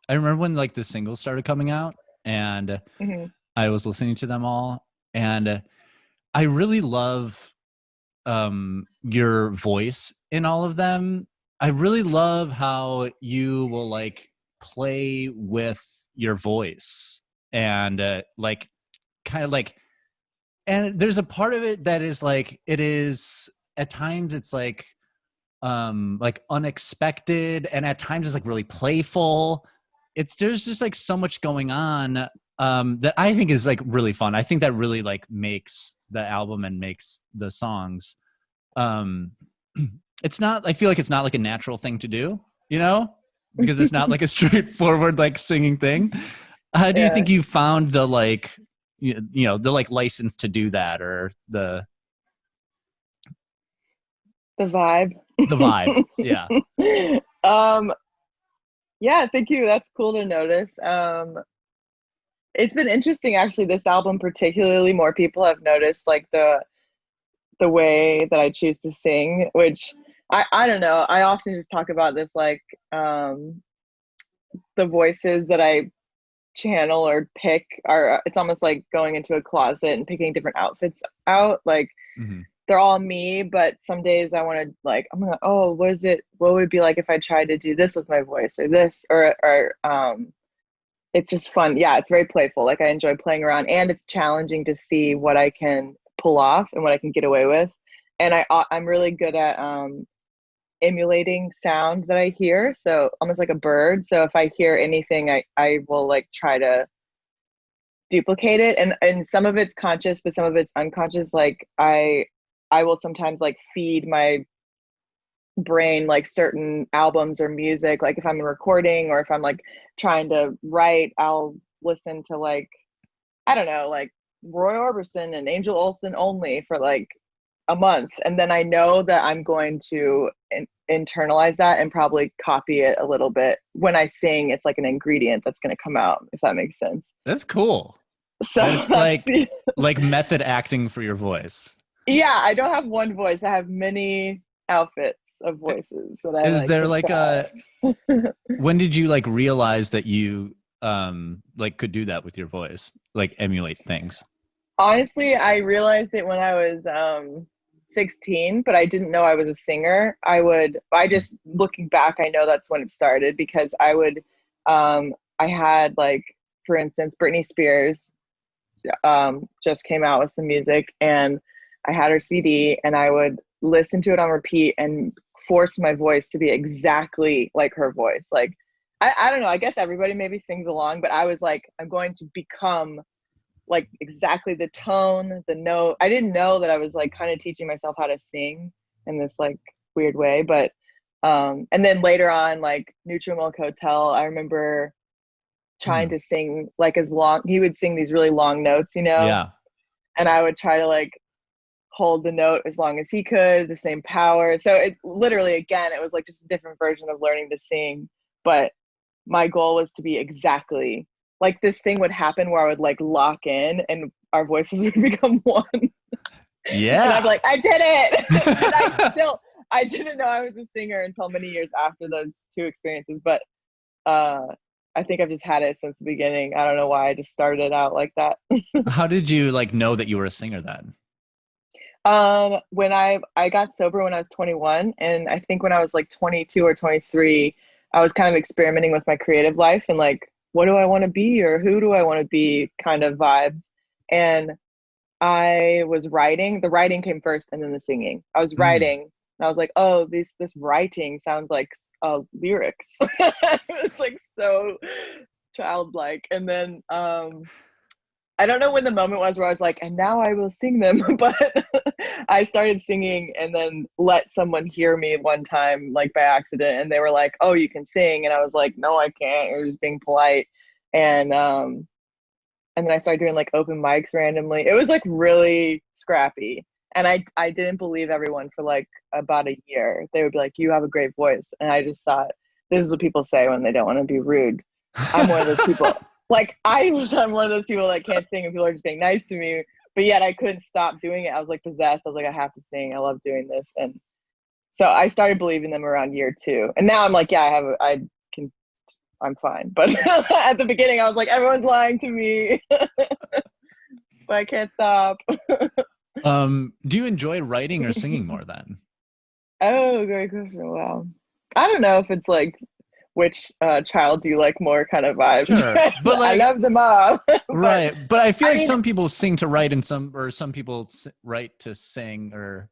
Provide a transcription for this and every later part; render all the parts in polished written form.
I remember when like the singles started coming out, and Hmm. I was listening to them all, and I really love your voice in all of them. I really love how you will like play with your voice, and like kind of and there's a part of it that is like, it is at times it's like unexpected, and at times it's like really playful. It's There's just like so much going on that I think is like really fun. I think that really like makes the album and makes the songs. um it's not, I feel like it's not like a natural thing to do, you know, because it's not like a straightforward like singing thing. How do you Yeah, think you found the like, you know, the like license to do that, or the vibe. the vibe? Yeah. um, yeah, thank you. That's cool to notice. It's been interesting actually. This album particularly, more people have noticed like the way that I choose to sing, which I don't know. I often just talk about this like the voices that I channel or pick are, it's almost like going into a closet and picking different outfits out. Like Hmm. they're all me, but some days I want to like, I'm gonna, oh, what would it be like if I tried to do this with my voice or this or it's just fun. Yeah, it's very playful. Like I enjoy playing around, and it's challenging to see what I can pull off and what I can get away with. And I'm really good at emulating sound that I hear, so almost like a bird. So if I hear anything, I will like try to duplicate it, and some of it's conscious, but some of it's unconscious. Like I will sometimes like feed my brain like certain albums or music. Like if I'm recording or if I'm like trying to write, I'll listen to like, I don't know, like Roy Orbison and Angel Olsen only for like a month, and then I know that I'm going to internalize that and probably copy it a little bit when I sing. It's like an ingredient that's going to come out, if that makes sense. That's cool. So That's that's the, like method acting for your voice. yeah, I don't have one voice. I have many outfits of voices that I Is like there to like try. a, when did you like realize that you like could do that with your voice, like emulate things? Honestly, I realized it when I was 16, but I didn't know I was a singer. I just, looking back, I know that's when it started because I had like, for instance, Britney Spears just came out with some music, and I had her CD, and I would listen to it on repeat and force my voice to be exactly like her voice. Like, I don't know, I guess everybody maybe sings along, but I was like, I'm going to become like exactly the tone, the note. I didn't know that I was like kind of teaching myself how to sing in this like weird way, but and then later on, like Neutral Milk Hotel, I remember trying Hmm. to sing like as long, he would sing these really long notes, you know, Yeah. and I would try to like hold the note as long as he could, the same power. So it literally, again, it was like just a different version of learning to sing. But my goal was to be exactly like, this thing would happen where I would like lock in and our voices would become one. And I'd be Yeah. like, I did it. And I didn't know I was a singer until many years after those two experiences. But uh, I think I've just had it since the beginning. I don't know why I just started out like that. How did you like know that you were a singer then? When I got sober when I was 21, and I think when I was like 22 or 23, I was kind of experimenting with my creative life and like, what do I want to be or who do I want to be kind of vibes. And I was writing. The writing came first, and then the singing. I was Mm. writing, and I was like, oh, this writing sounds like lyrics. It was like so childlike. And then I don't know when the moment was where I was like, and now I will sing them, but I started singing and then let someone hear me one time, like by accident, and they were like, "Oh, you can sing," and I was like, "No, I can't." You're just being polite, and and then I started doing like open mics randomly. It was like really scrappy, and I didn't believe everyone for like about a year. They would be like, "You have a great voice," and I just thought, this is what people say when they don't want to be rude. I'm one of those people. Like I'm one of those people that can't sing and people are just being nice to me, but yet I couldn't stop doing it. I was like possessed. I was like, I have to sing. I love doing this, and so I started believing them around year two, and now I'm like, yeah, I can. I'm fine. But at the beginning, I was like, everyone's lying to me, but I can't stop. Do you enjoy writing or singing more then? Oh, great question. Wow. I don't know if it's like which child do you like more kind of vibes. Sure, but I like, love them all. But right. But I feel I like mean, some people sing to write and some people write to sing or.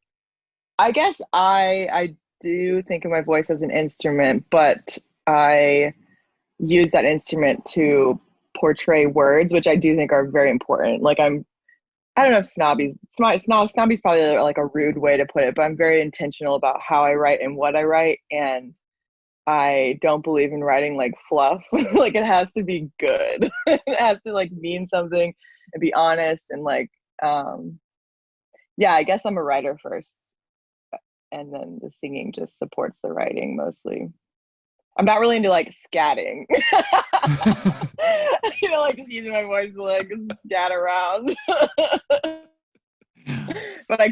I guess I do think of my voice as an instrument, but I use that instrument to portray words, which I do think are very important. Like I don't know if snobby's probably like a rude way to put it, but I'm very intentional about how I write and what I write, and I don't believe in writing like fluff. Like it has to be good. It has to like mean something and be honest and like yeah, I guess I'm a writer first, and then the singing just supports the writing mostly. I'm not really into like scatting. Like just using my voice to like scat around. But I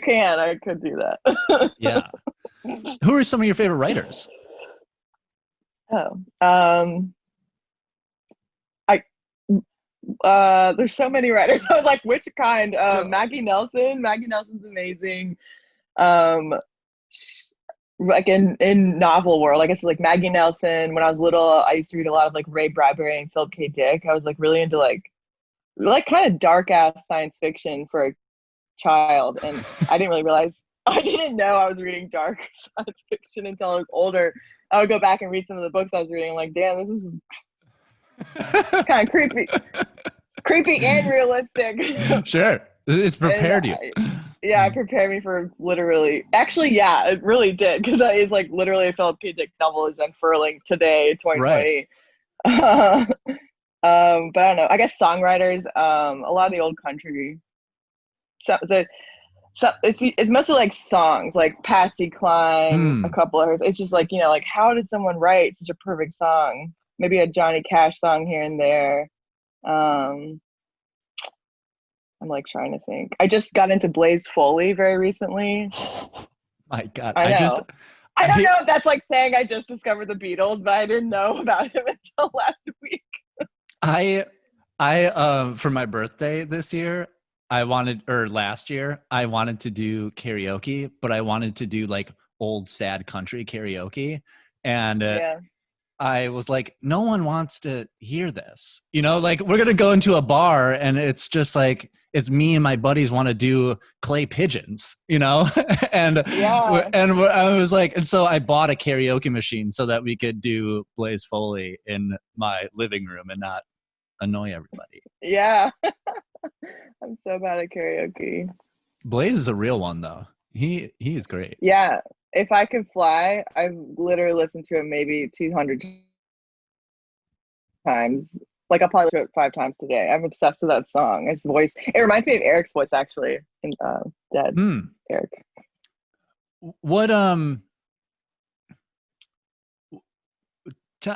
could do that. Yeah. Who are some of your favorite writers? Oh, I there's so many writers. I was like, which kind? Maggie Nelson. Maggie Nelson's amazing. Um, like in novel world, I guess like Maggie Nelson. When I was little, I used to read a lot of like Ray Bradbury and Philip K. Dick. I was like really into like kind of dark ass science fiction for a child, and I didn't really realize I didn't know I was reading dark science fiction until I was older. I would go back and read some of the books I was reading. I'm like, damn, this is kind of creepy and realistic. Sure. It's prepared you. Yeah, it prepared me for literally. Actually, yeah, it really did, because that is like literally a Philip K. Dick novel is unfurling today, Right. 2020. But I don't know. I guess songwriters, a lot of the old country. So it's mostly like songs, like Patsy Cline, a Hmm. couple of hers. It's just like like how did someone write such a perfect song? Maybe a Johnny Cash song here and there. Um, I'm like trying to think. I just got into Blaze Foley very recently. My God. I know. I don't I know if that's like saying I just discovered the Beatles, but I didn't know about him until last week. I I for my birthday this year, I wanted or last year, I wanted to do karaoke, but I wanted to do like old sad country karaoke. And Yeah. I was like, no one wants to hear this. Like we're going to go into a bar and it's just like, it's me and my buddies want to do clay pigeons, and Yeah. I was like, and so I bought a karaoke machine so that we could do Blaze Foley in my living room and not annoy everybody. Yeah. I'm so bad at karaoke. Blaze is a real one though. He is great. Yeah. If I could fly, I've literally listened to it maybe 200 times. Like I'll probably listen to it 5 times today. I'm obsessed with that song. His voice. It reminds me of Eric's voice actually in Dead. Hmm. Eric. What I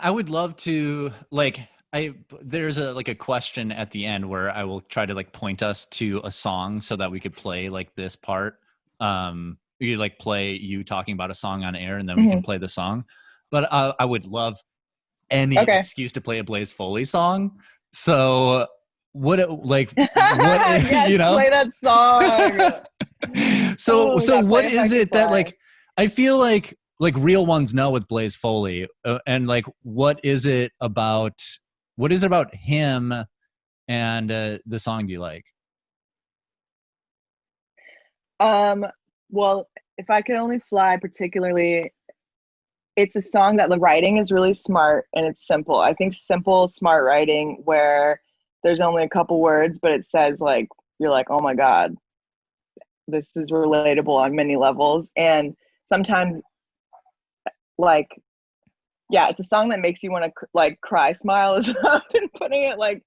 would love to like there's a question at the end where I will try to like point us to a song so that we could play like this part. You like play you talking about a song on air and then we can play the song. But I would love any Okay. excuse to play a Blaze Foley song. So what Yes, play that song. Oh so God, what play If I is Could it that Fly. like I feel like real ones know with Blaze Foley and like what is it about him and the song do you like? Well, If I Could Only Fly, particularly, it's a song that the writing is really smart and it's simple. I think simple, smart writing where there's only a couple words, but it says like you're like, oh my God, this is relatable on many levels. And sometimes like yeah, it's a song that makes you want to like cry smile is how I've been putting it. Like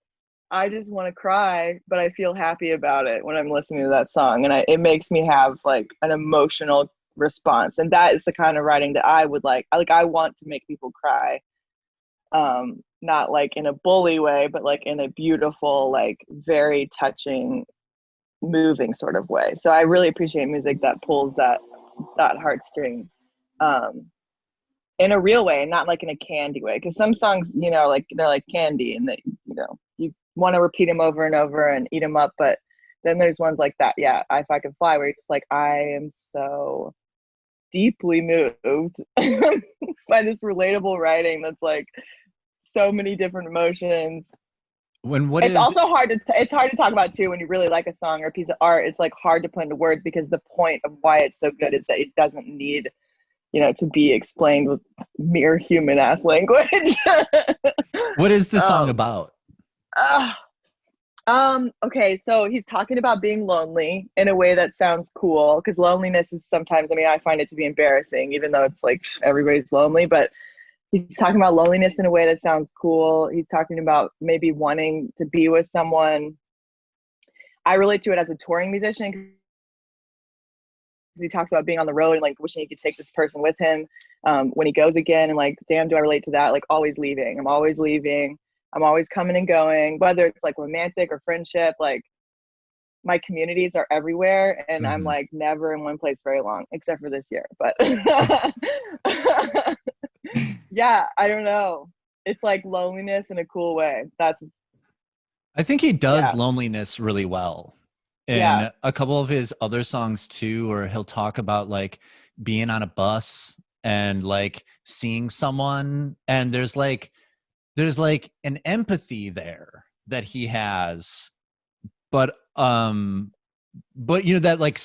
I just want to cry, but I feel happy about it when I'm listening to that song, and it makes me have like an emotional response. And that is the kind of writing that I would like. I want to make people cry, not like in a bully way, but like in a beautiful, like very touching, moving sort of way. So I really appreciate music that pulls that heartstring. Um, in a real way, not like in a candy way. Because some songs, you know, like they're like candy, and you want to repeat them over and over and eat them up. But then there's ones like that, yeah, If I Can Fly, where you're just like, I am so deeply moved by this relatable writing that's like so many different emotions. It's also it's hard to talk about too when you really like a song or a piece of art. It's like hard to put into words because the point of why it's so good is that it doesn't need, you know, to be explained with mere human ass language. What is the song about? Okay, so he's talking about being lonely in a way that sounds cool, because loneliness is sometimes, I mean, I find it to be embarrassing, even though it's like everybody's lonely, but he's talking about loneliness in a way that sounds cool. He's talking about maybe wanting to be with someone. I relate to it as a touring musician, because he talks about being on the road and like wishing he could take this person with him when he goes again, and like, damn, do I relate to that? Like, always leaving. I'm always leaving. I'm always coming and going, whether it's like romantic or friendship. Like, my communities are everywhere, and I'm like never in one place very long, except for this year. But yeah, I don't know. It's like loneliness in a cool way. I think he does loneliness really well. In a couple of his other songs too, where he'll talk about like being on a bus and like seeing someone, and there's like an empathy there that he has, but you know, that like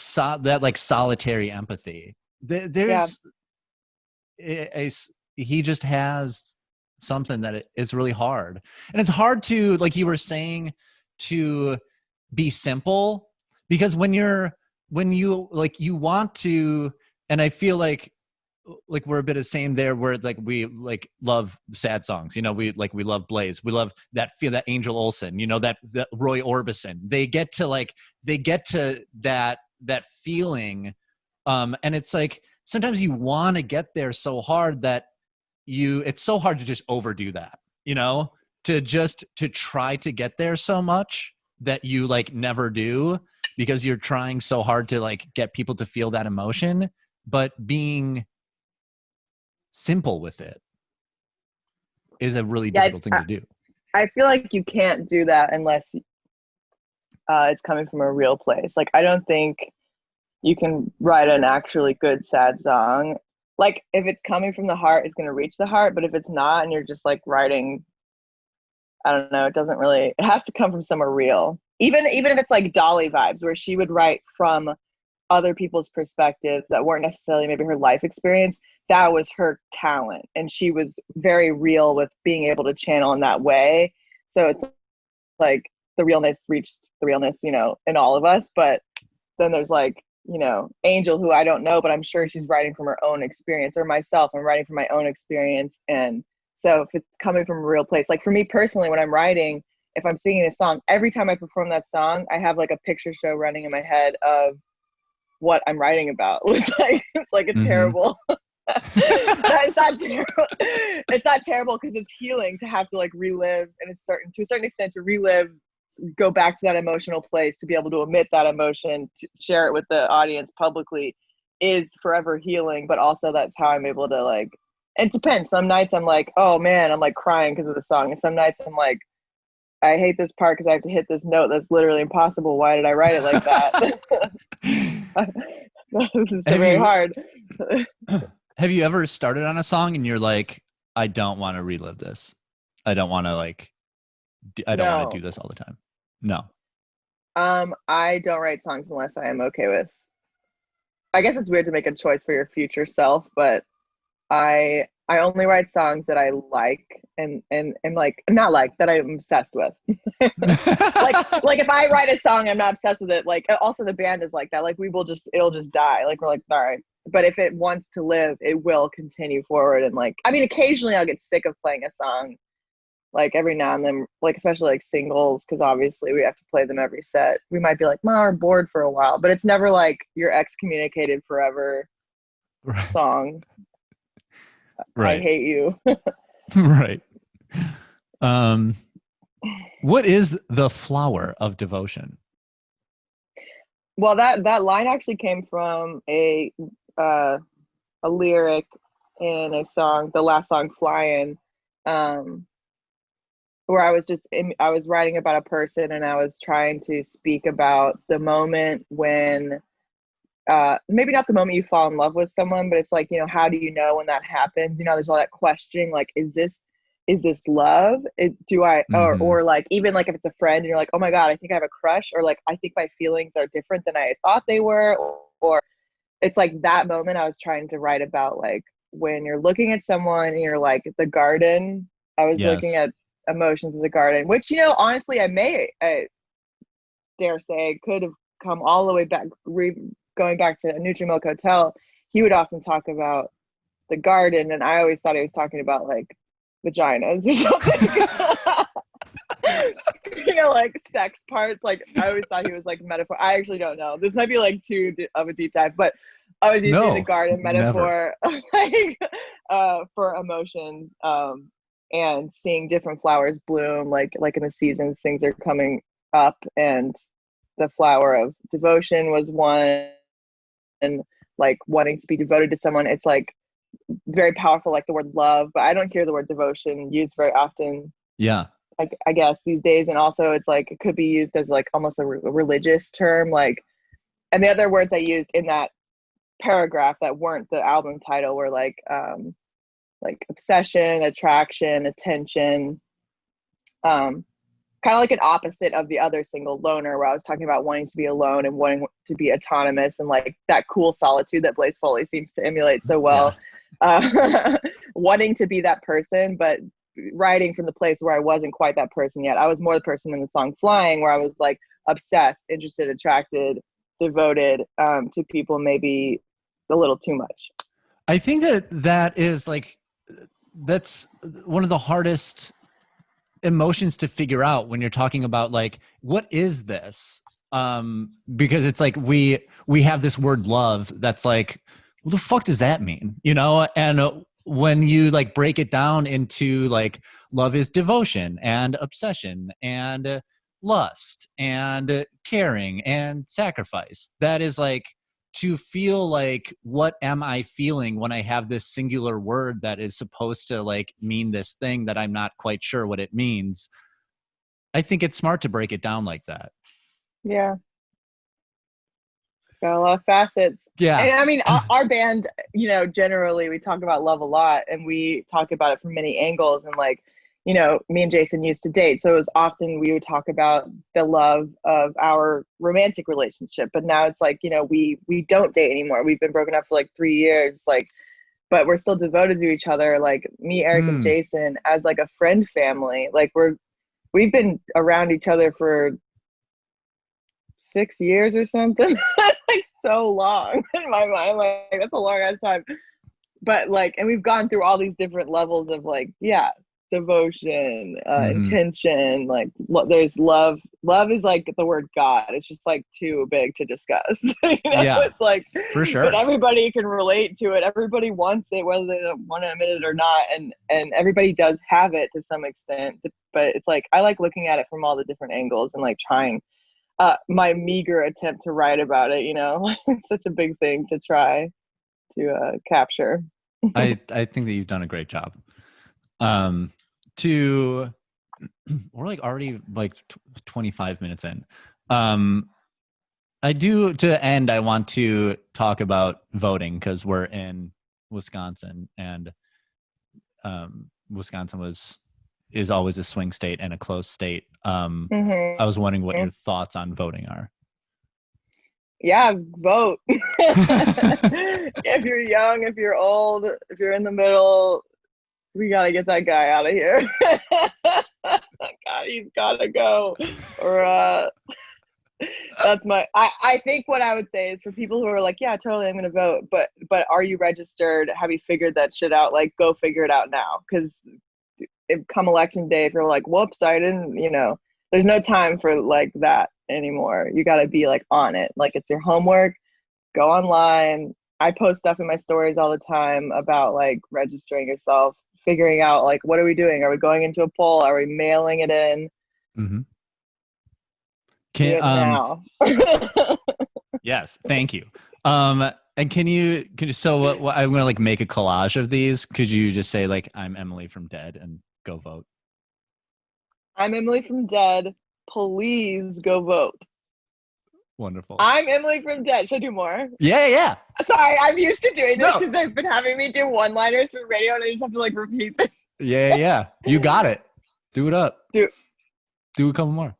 solitary empathy. There's he just has something that is really hard, and it's hard to, like you were saying, to be simple, because when you like, you want to, and I feel like we're a bit of the same there, where like we like love sad songs, you know, we love Blaze, we love that Angel Olsen, you know, that Roy Orbison, they get to that feeling, and it's like sometimes you want to get there so hard that it's so hard to just overdo that, you know, to try to get there so much that you like never do, because you're trying so hard to like get people to feel that emotion, but being simple with it is a really difficult thing to do. I feel like you can't do that unless it's coming from a real place. Like, I don't think you can write an actually good sad song. Like, if it's coming from the heart, it's going to reach the heart. But if it's not, and you're just like writing, I don't know, it has to come from somewhere real. Even if it's like Dolly vibes, where she would write from other people's perspectives that weren't necessarily maybe her life experience. That was her talent, and she was very real with being able to channel in that way. So it's like the realness reached the realness, you know, in all of us. But then there's like, you know, Angel, who I don't know, but I'm sure she's writing from her own experience, or myself, I'm writing from my own experience. And so if it's coming from a real place, like for me personally, when I'm writing, if I'm singing a song, every time I perform that song, I have like a picture show running in my head of what I'm writing about. It's like a terrible it's not terrible. It's not terrible, because it's healing to have to like relive, and it's to a certain extent to relive, go back to that emotional place, to be able to emit that emotion, to share it with the audience publicly, is forever healing. But also that's how I'm able to like, it depends. Some nights I'm like, oh man, I'm like crying because of the song, and some nights I'm like, I hate this part because I have to hit this note that's literally impossible. Why did I write it like that? This is very hard. Have you ever started on a song and you're like, I don't want to relive this. I don't want to want to do this all the time. No. I don't write songs unless I am okay with. I guess it's weird to make a choice for your future self, but I only write songs that I like and like, not like, that I'm obsessed with. like if I write a song, I'm not obsessed with it. Like, also the band is like that. Like, it'll just die. Like, we're like, all right. But if it wants to live, it will continue forward. And like, I mean, occasionally I'll get sick of playing a song, like every now and then, like especially like singles, because obviously we have to play them every set. We might be like, we're bored for a while, but it's never like you're excommunicated forever song. Right. I hate you. Right. What is the flower of devotion? Well, that line actually came from a lyric in a song, the last song, Flying, where I was writing about a person, and I was trying to speak about the moment when, maybe not the moment you fall in love with someone, but it's like, how do you know when that happens? There's all that questioning, like, is this love? Or like, even like if it's a friend and you're like, oh my God, I think I have a crush, or like, I think my feelings are different than I thought they were, or it's like that moment I was trying to write about, like when you're looking at someone and you're like the garden. I was looking Yes. at emotions as a garden, which, honestly, I dare say could have come all the way back, going back to Nutri-Milk Hotel. He would often talk about the garden, and I always thought he was talking about like vaginas or something. Like sex parts. Like I always thought he was like metaphor. I actually don't know. This might be like too of a deep dive, but I was using the No, garden never. metaphor like for emotions, and seeing different flowers bloom, like in the seasons, things are coming up, and the flower of devotion was one, and like wanting to be devoted to someone. It's like very powerful, like the word love, but I don't hear the word devotion used very often, Yeah. I guess, these days. And also it's like it could be used as like almost a religious term, like. And the other words I used in that paragraph that weren't the album title were like obsession, attraction, attention, kind of like an opposite of the other single, Loner, where I was talking about wanting to be alone and wanting to be autonomous, and like that cool solitude that Blaze Foley seems to emulate so Yeah. well. Wanting to be that person, but writing from the place where I wasn't quite that person yet. I was more the person in the song Flying, where I was like obsessed, interested, attracted, devoted, to people, maybe a little too much. I think that is like, that's one of the hardest emotions to figure out when you're talking about like, what is this? Because it's like we have this word love that's like, what the fuck does that mean? And when you like break it down into like, love is devotion and obsession and lust and caring and sacrifice. That is like, to feel like, what am I feeling when I have this singular word that is supposed to like mean this thing that I'm not quite sure what it means. I think it's smart to break it down like that. Yeah, it's got a lot of facets. Yeah. And I mean, our band, generally we talk about love a lot, and we talk about it from many angles. And like, me and Jason used to date. So it was often we would talk about the love of our romantic relationship. But now it's like, we don't date anymore. We've been broken up for like 3 years, like, but we're still devoted to each other. Like me, Eric, and Jason, as like a friend family, like we've been around each other for 6 years or something. Like so long in my mind. Like that's a long ass time. But like, and we've gone through all these different levels of like, yeah, devotion, intention. Like there's love. Love is like the word God. It's just like too big to discuss. Yeah, It's like, for sure. but everybody can relate to it. Everybody wants it, whether they want to admit it or not. And everybody does have it to some extent. But it's like, I like looking at it from all the different angles and like trying my meager attempt to write about it, it's such a big thing to try to capture. I think that you've done a great job. To We're like already like 25 minutes in. I do, to end, I want to talk about voting, because we're in Wisconsin, and Wisconsin is always a swing state and a close state. I was wondering what your thoughts on voting are. Yeah, vote. If you're young, if you're old, if you're in the middle, we gotta get that guy out of here. God, he's gotta go. Or that's I think what I would say is, for people who are like, yeah, totally, I'm gonna vote, but are you registered? Have you figured that shit out? Like, go figure it out now. Because if come election day, if you're like, whoops, I didn't, there's no time for like that anymore. You gotta be like on it. Like, it's your homework. Go online. I post stuff in my stories all the time about like registering yourself, figuring out like, what are we doing? Are we going into a poll? Are we mailing it in? Mm-hmm. Do it now. Yes, thank you. And can you so what I'm gonna like make a collage of these. Could you just say like I'm Emily from Dead and go vote? I'm Emily from Dead. Please go vote. Wonderful. I'm Emily from Dead. Should I do more? Yeah. Sorry, I'm used to doing this No. because they've been having me do one-liners for radio, and I just have to like repeat them. Yeah. You got it. Do it up. Do a couple more.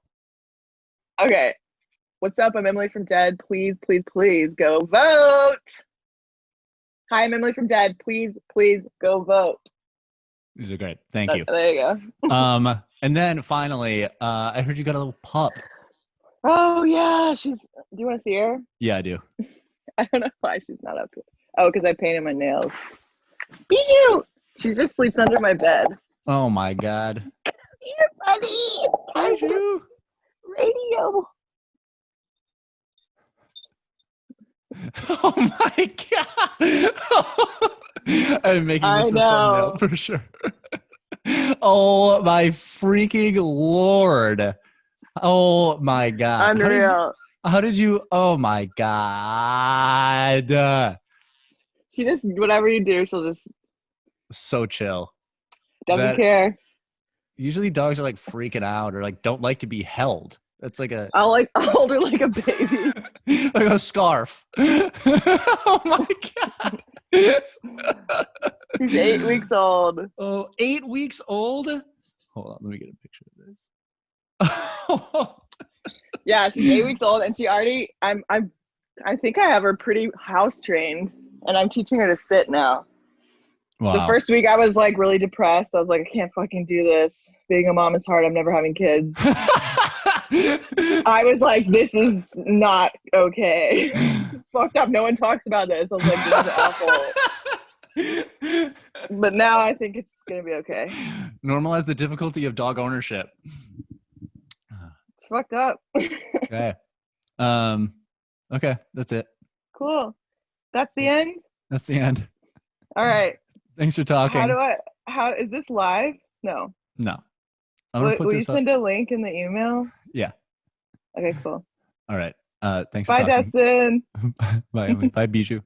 Okay. What's up? I'm Emily from Dead. Please go vote. Hi, I'm Emily from Dead. Please go vote. These are great. Thank you. There you go. And then finally, I heard you got a little pup. Oh yeah, do you want to see her? Yeah, I do. I don't know why she's not up here. Oh, because I painted my nails. Bijou! She just sleeps under my bed. Oh my God. Here, buddy. Bijou. Radio. Oh my God. I'm making this a thumbnail for sure. Oh my freaking Lord. Oh my God. Unreal. How did you oh my God. She just, whatever you do, she'll just. So chill. Doesn't care. Usually dogs are like freaking out or like don't like to be held. That's like I'll hold her like a baby. Like a scarf. Oh my God. She's 8 weeks old. Oh, 8 weeks old? Hold on, let me get a picture of this. Yeah, she's 8 weeks old, and she already. I think I have her pretty house trained, and I'm teaching her to sit now. Wow. The first week I was like really depressed. I was like, I can't fucking do this. Being a mom is hard. I'm never having kids. I was like, this is not okay. It's fucked up. No one talks about this. I was like, this is awful. But now I think it's gonna be okay. Normalize the difficulty of dog ownership. It's fucked up. Okay. Okay, that's it. Cool. That's the end? That's the end. All right. Thanks for talking. How is this live? No. Will you send a link in the email? Yeah. Okay, cool. All right. Thanks for talking. Bye, Dustin. Bye, Emily. Bye, Bijou.